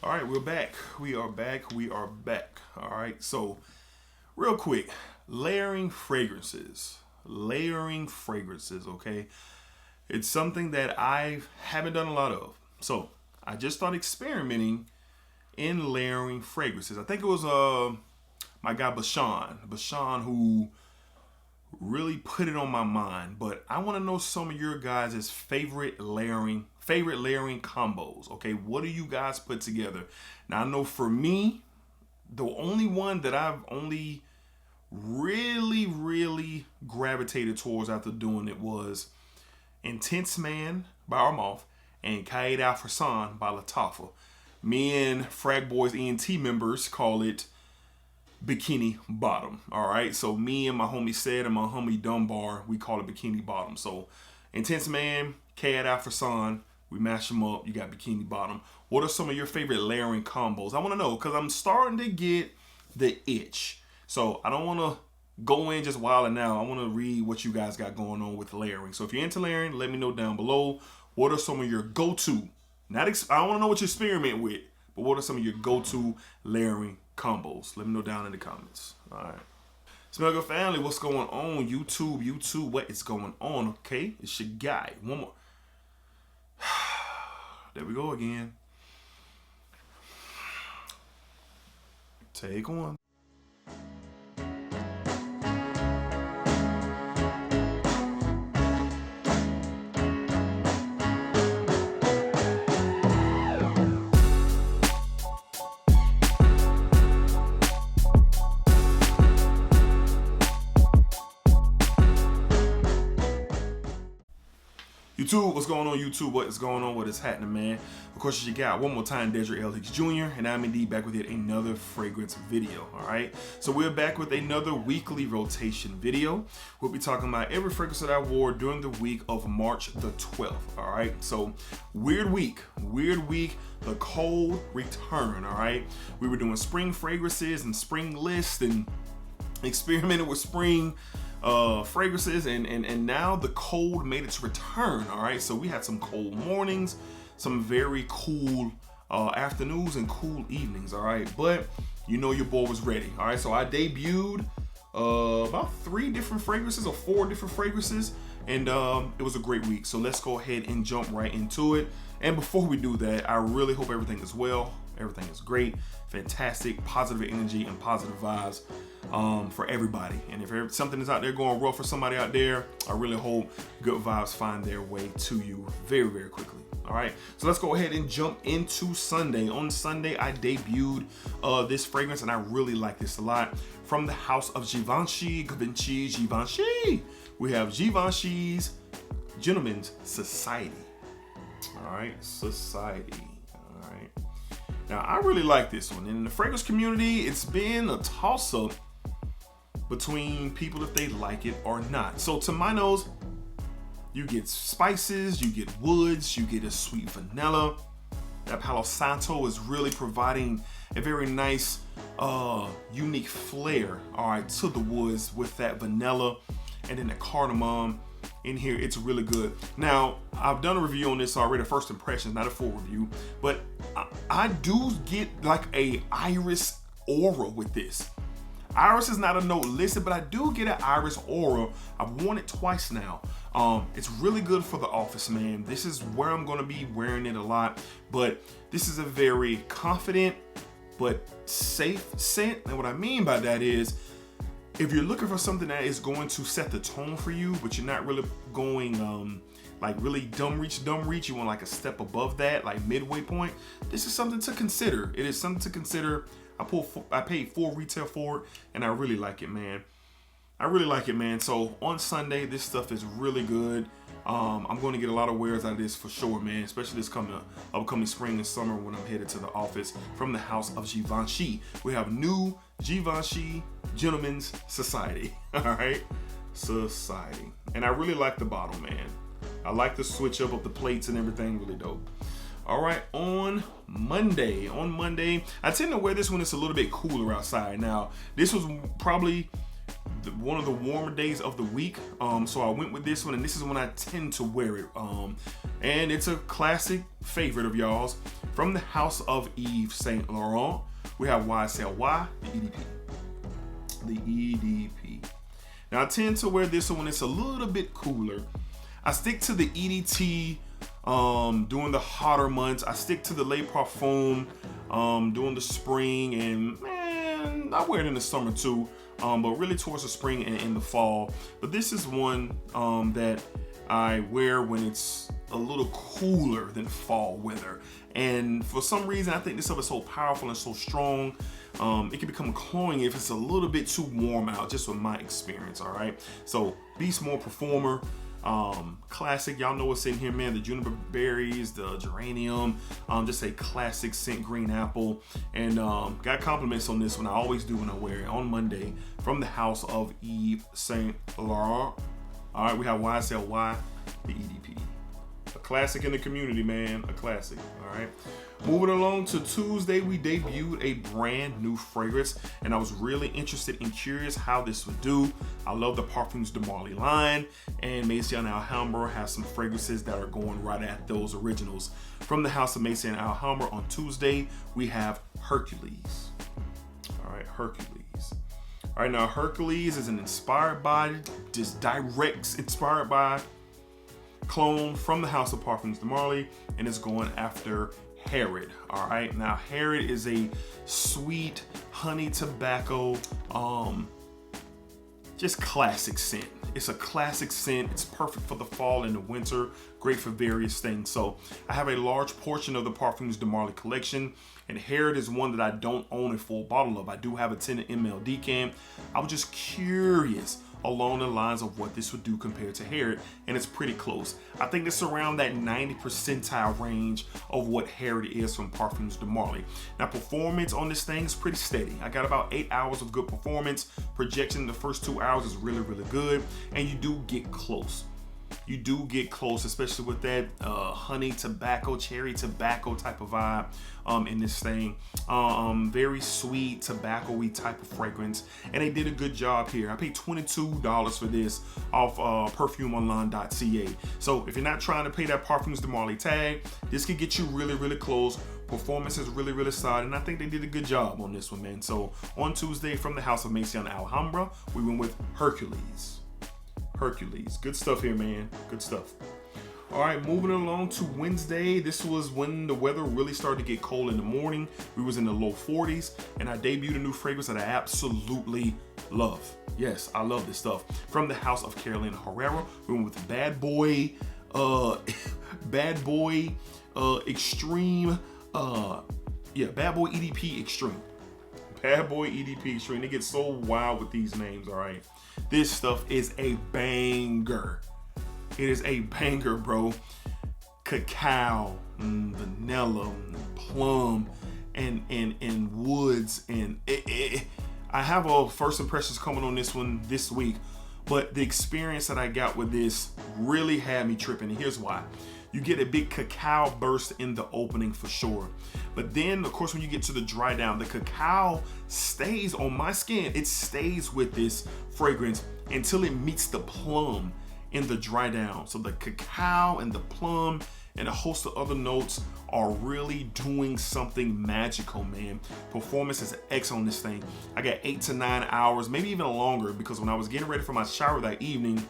All right, we're back. We are back. We are back. All right. So, real quick, layering fragrances. Layering fragrances, okay? It's something that I haven't done a lot of. So, I just started experimenting in layering fragrances. I think it was my guy Bashan who really put it on my mind. But I want to know some of your guys' favorite layering combos. Okay, what do you guys put together? Now I know for me, the only one that I've only really gravitated towards after doing it was Intense Man by Armaf and Qaeda Al Farsan by Lattafa. Me and Frag Boys ENT members call it Bikini Bottom. All right, so me and my homie Said and my homie Dunbar, we call it Bikini Bottom. So Intense Man, Qaeda Al Farsan, we mash them up. You got Bikini Bottom. What are some of your favorite layering combos? I want to know because I'm starting to get the itch. So I don't want to go in just wild and now. I want to read what you guys got going on with layering. So if you're into layering, let me know down below. What are some of your go-to? I don't want to know what you experiment with, but what are some of your go-to layering combos? Let me know down in the comments. All right. Smell Good family, what's going on? YouTube, what is going on? Okay, it's your guy. One more. There we go again. Take one. YouTube, what's going on YouTube? What is going on? What is happening, man? Of course, it's your guy, one more time, Desiree L. Hicks Jr., and I'm indeed back with yet another fragrance video, all right? So we're back with another weekly rotation video. We'll be talking about every fragrance that I wore during the week of March the 12th, all right? So, weird week, the cold return, all right? We were doing spring fragrances and spring lists and experimented with spring fragrances and now the cold made its return. All right, so we had some cold mornings, some very cool afternoons and cool evenings. All right, but you know your boy was ready. All right, so I debuted about 3 different fragrances or 4 different fragrances, and it was a great week. So let's go ahead and jump right into it. And before we do that, I really hope everything is well. Everything is great, fantastic, positive energy and positive vibes for everybody. And if something is out there going rough for somebody out there, I really hope good vibes find their way to you very quickly. All right, so let's go ahead and jump into Sunday. On Sunday, I debuted this fragrance, and I really like this a lot. From the house of Givenchy. We have Givenchy's Gentleman's Society. All right, Society. All right. Now, I really like this one. In the fragrance community, it's been a toss-up between people if they like it or not. So to my nose, you get spices, you get woods, you get a sweet vanilla. That Palo Santo is really providing a very nice, unique flair, all right, to the woods with that vanilla and then the cardamom. In here, it's really good. Now, I've done a review on this already, first impressions, not a full review, but I do get like a iris aura with this. Iris is not a note listed, but I do get an iris aura. I've worn it twice now. It's really good for the office, man. This is where I'm gonna be wearing it a lot, but this is a very confident but safe scent. And what I mean by that is, if you're looking for something that is going to set the tone for you, but you're not really going like really dumb reach, you want like a step above that, like midway point, this is something to consider. It is something to consider. I paid full retail for it, and I really like it, man. I really like it, man. So on Sunday, this stuff is really good. I'm going to get a lot of wears out of this for sure, man, especially this upcoming spring and summer when I'm headed to the office. From the house of Givenchy, we have new Givenchy Gentleman's Society. All right, Society. And I really like the bottle, man. I like the switch up of the plates and everything, really dope. All right, on Monday, I tend to wear this when it's a little bit cooler outside. Now, this was probably one of the warmer days of the week. So I went with this one, and this is when I tend to wear it. And it's a classic favorite of y'all's from the house of Yves Saint Laurent. We have YSL Y, the EDP. The EDP. Now I tend to wear this one when it's a little bit cooler. I stick to the EDT during the hotter months. I stick to the Le Parfum during the spring, and man, I wear it in the summer too, but really towards the spring and in the fall. But this is one that I wear when it's a little cooler than fall weather. And for some reason, I think this stuff is so powerful and so strong. It can become cloying if it's a little bit too warm out, just with my experience, all right? So Beast Mode Performer, classic. Y'all know what's in here, man. The juniper berries, the geranium, just a classic scent, green apple. And got compliments on this one. I always do when I wear it on Monday from the house of Yves Saint Laurent. All right, we have YSL Y, the EDP. A classic in the community, man. A classic. All right. Moving along to Tuesday, we debuted a brand new fragrance, and I was really interested and curious how this would do. I love the Parfums de Marly line, and Maison Alhambra has some fragrances that are going right at those originals. From the house of Maison Alhambra on Tuesday, we have Hercules. All right, Hercules. All right, now Hercules is an inspired by, just direct inspired by clone from the house of Parfums de Marly, and it's going after Herod. All right, now Herod is a sweet honey tobacco, just classic scent. It's a classic scent. It's perfect for the fall and the winter, great for various things. So I have a large portion of the Parfums de Marly collection, and Herod is one that I don't own a full bottle of. I do have a 10 ml decant. I was just curious along the lines of what this would do compared to Herod, and it's pretty close. I think it's around that 90 percentile range of what Herod is from Parfums de Marly. Now, performance on this thing is pretty steady. I got about 8 hours of good performance. Projection in the first 2 hours is really, really good, and you do get close. You do get close, especially with that honey tobacco, cherry tobacco type of vibe in this thing. Very sweet, tobacco-y type of fragrance. And they did a good job here. I paid $22 for this off perfumeonline.ca. So if you're not trying to pay that Parfums de Marly tag, this could get you really, really close. Performance is really, really solid, and I think they did a good job on this one, man. So on Tuesday, from the house of Maison Alhambra, we went with Hercules. Hercules. Good stuff here, man. Good stuff. All right, moving along to Wednesday. This was when the weather really started to get cold in the morning. We was in the low 40s, and I debuted a new fragrance that I absolutely love. Yes, I love this stuff. From the house of Carolina Herrera, we went with Bad Boy, Extreme, Bad Boy EDP Extreme. Bad Boy EDP Extreme. They get so wild with these names, all right? This stuff is a banger. It is a banger, bro. Cacao, vanilla, plum, and woods, and I have a first impressions coming on this one this week, but the experience that I got with this really had me tripping, and here's why. You get a big cacao burst in the opening for sure. But then, of course, when you get to the dry down, the cacao stays on my skin. It stays with this fragrance until it meets the plum in the dry down. So the cacao and the plum and a host of other notes are really doing something magical, man. Performance is X on this thing. I got 8 to 9 hours, maybe even longer, because when I was getting ready for my shower that evening,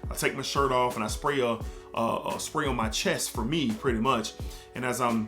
I take my shirt off and I spray a spray on my chest for me, pretty much. And as I'm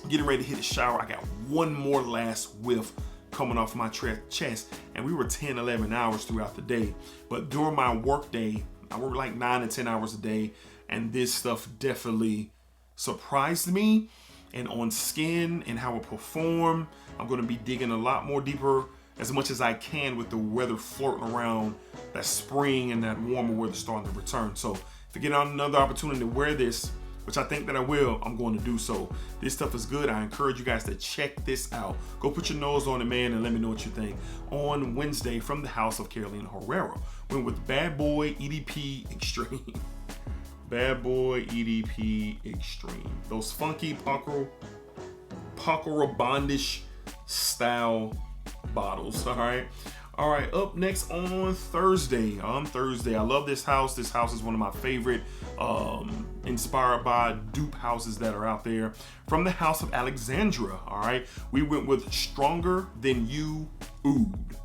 getting ready to hit the shower, I got one more last whiff coming off my chest. And we were 10, 11 hours throughout the day. But during my work day, I work like 9 to 10 hours a day. And this stuff definitely surprised me. And on skin and how it performed, I'm going to be digging a lot more deeper as much as I can with the weather flirting around that spring and that warmer weather starting to return. So if I get on another opportunity to wear this, which I think that I will, I'm going to do so. This stuff is good. I encourage you guys to check this out. Go put your nose on it, man, and let me know what you think. On Wednesday, from the house of Carolina Herrera, we went with Bad Boy EDP Extreme. Bad Boy EDP Extreme. Those funky Paco Rabanne style bottles, all right? All right, up next on Thursday. I love this house. This house is one of my favorite, inspired by dupe houses that are out there. From the House of Alexandra. All right, we went with Stronger Than You Oud.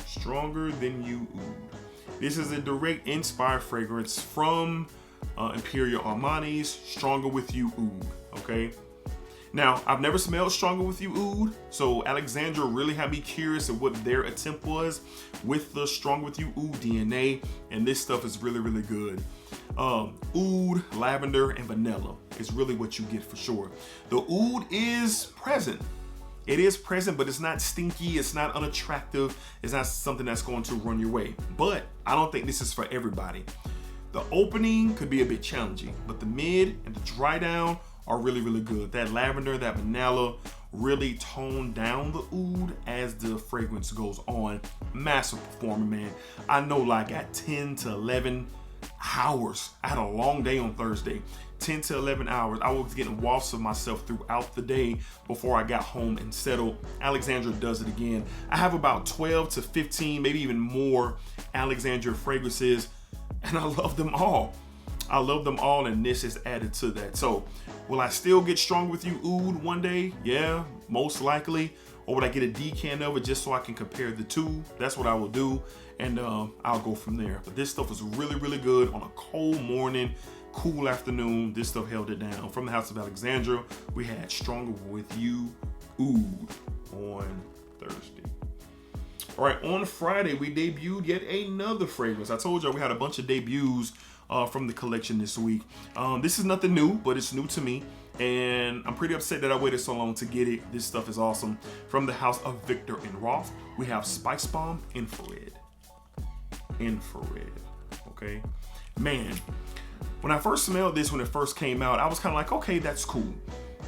Stronger Than You Oud. This is a direct inspired fragrance from Imperial Armani's Stronger With You Oud. Okay. Now, I've never smelled Stronger With You Oud, so Alexandra really had me curious of what their attempt was with the Stronger With You Oud DNA, and this stuff is really, really good. Oud, lavender, and vanilla is really what you get for sure. The oud is present. It is present, but it's not stinky, it's not unattractive, it's not something that's going to run your way. But I don't think this is for everybody. The opening could be a bit challenging, but the mid and the dry down are really, really good. That lavender, that vanilla really tone down the oud as the fragrance goes on. Massive performer, man. I know, like at 10 to 11 hours, I had a long day on Thursday. 10 to 11 hours, I was getting wafts of myself throughout the day before I got home and settled. Alexandra does it again. I have about 12 to 15, maybe even more Alexandra fragrances, and I love them all. I love them all, and this is added to that. So, will I still get Strong With You Oud one day? Yeah, most likely. Or would I get a decant of it just so I can compare the two? That's what I will do, and I'll go from there. But this stuff was really, really good on a cold morning, cool afternoon. This stuff held it down. From the House of Alexandra, we had Stronger With You Oud on Thursday. All right, on Friday, we debuted yet another fragrance. I told y'all we had a bunch of debuts from the collection this week. This is nothing new, but it's new to me, and I'm pretty upset that I waited so long to get it. This stuff is awesome. From the House of Viktor and Rolf, we have Spice Bomb Infrared. Okay, man. When I first smelled this, when it first came out, I was kind of like, okay, that's cool.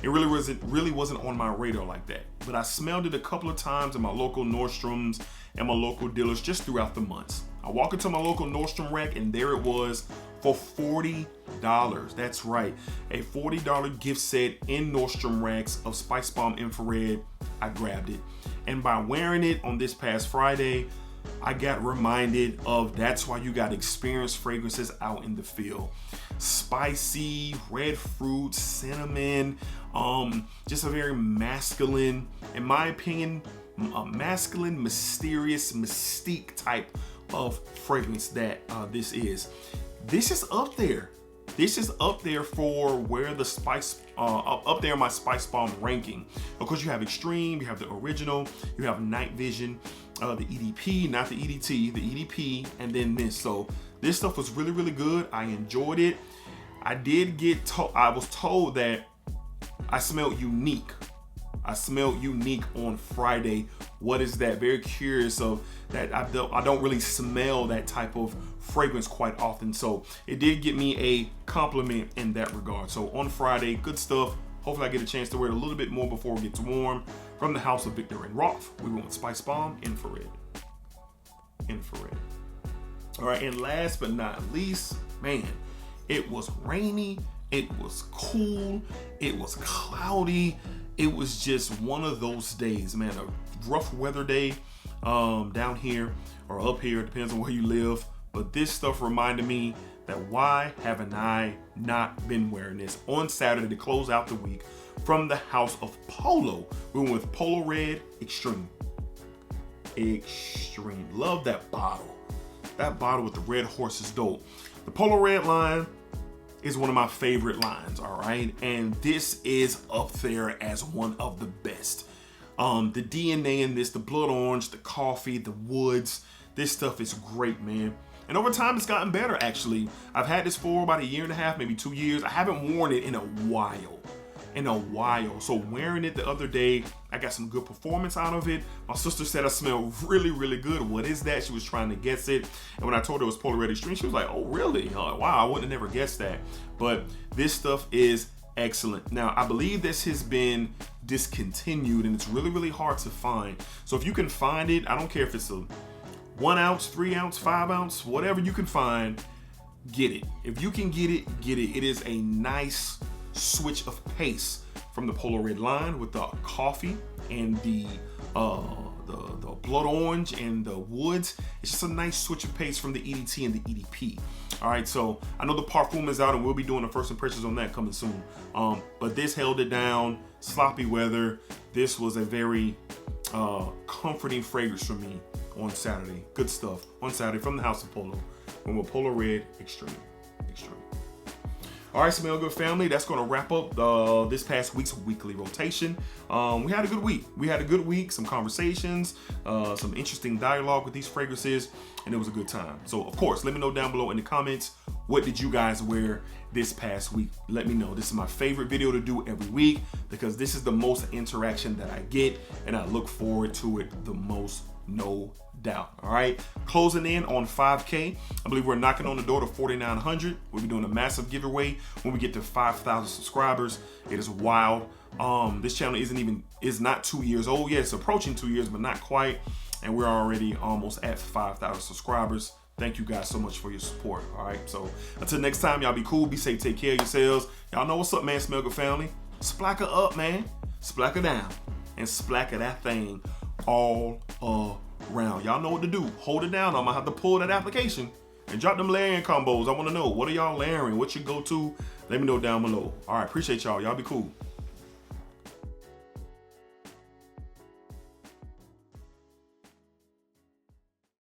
It really wasn't on my radar like that. But I smelled it a couple of times in my local Nordstrom's and my local dealers just throughout the months. I walk into my local Nordstrom rack, and there it was for $40. That's right, a $40 gift set in Nordstrom racks of Spice Bomb Infrared. I grabbed it, and by wearing it on this past Friday, I got reminded of that's why you got experienced fragrances out in the field. Spicy, red fruit, cinnamon, just a very masculine, in my opinion, a masculine, mysterious, mystique type of fragrance that this is. This is up there. This is up there for where the spice, up there in my Spice Bomb ranking. Of course, you have Extreme, you have the original, you have Night Vision, the EDP, not the EDT, the EDP, and then this. So this stuff was really, really good. I enjoyed it. I did get told, I was told that I smelled unique. I smelled unique on Friday. What is that? Very curious of that. I don't really smell that type of fragrance quite often. So it did get me a compliment in that regard. So on Friday, good stuff. Hopefully I get a chance to wear it a little bit more before it gets warm. From the House of Viktor and Rolf, we went with Spice Bomb Infrared. All right, and last but not least, man, it was rainy, it was cool, it was cloudy. It was just one of those days, man, a rough weather day down here or up here, depends on where you live. But this stuff reminded me that why haven't I not been wearing this on Saturday to close out the week. From the House of Polo, we went with Polo Red Extreme. Love that bottle. That bottle with the red horse is dope. The Polo Red line is one of my favorite lines, all right? And this is up there as one of the best. The DNA in this, the blood orange, the coffee, the woods, this stuff is great, man. And over time, it's gotten better, actually. I've had this for about a year and a half, maybe 2 years. I haven't worn it in a while. So wearing it the other day, I got some good performance out of it. My sister said I smell really, really good. What is that? She was trying to guess it. And when I told her it was Polo Red Extreme, she was like, oh, really? Wow, I wouldn't have never guessed that. But this stuff is excellent. Now, I believe this has been discontinued, and it's really, really hard to find. So if you can find it, I don't care if it's a 1 ounce, 3 ounce, 5 ounce, whatever you can find, get it. If you can get it, get it. It is a nice switch of pace from the Polo Red line with the coffee and the blood orange and the woods. It's just a nice switch of pace from the EDT and the EDP. All right, so I know the Parfum is out and we'll be doing the first impressions on that coming soon. But this held it down. Sloppy weather. This was a very comforting fragrance for me on Saturday. Good stuff on Saturday from the House of Polo. When we're Polo Red Extreme. All right, Smell Good family, that's going to wrap up this past week's weekly rotation. We had a good week. Some conversations, some interesting dialogue with these fragrances, and it was a good time. So, of course, let me know down below in the comments, what did you guys wear this past week? Let me know. This is my favorite video to do every week because this is the most interaction that I get, and I look forward to it the most, no doubt. All right, closing in on 5K. I believe we're knocking on the door to 4,900. We'll be doing a massive giveaway when we get to 5,000 subscribers. It is wild. This channel is not 2 years old yet. It's approaching 2 years, but not quite. And we're already almost at 5,000 subscribers. Thank you guys so much for your support. All right, so until next time, y'all be cool, be safe, take care of yourselves. Y'all know what's up, man. Smell Good family. Splacker up, man. Splacker down, and splacker that thing all around. Y'all know what to do. Hold it down. I'm gonna have to pull that application and drop them layering combos. I want to know, what are y'all layering? What's your go-to? Let me know down below. All right, appreciate y'all. Y'all be cool.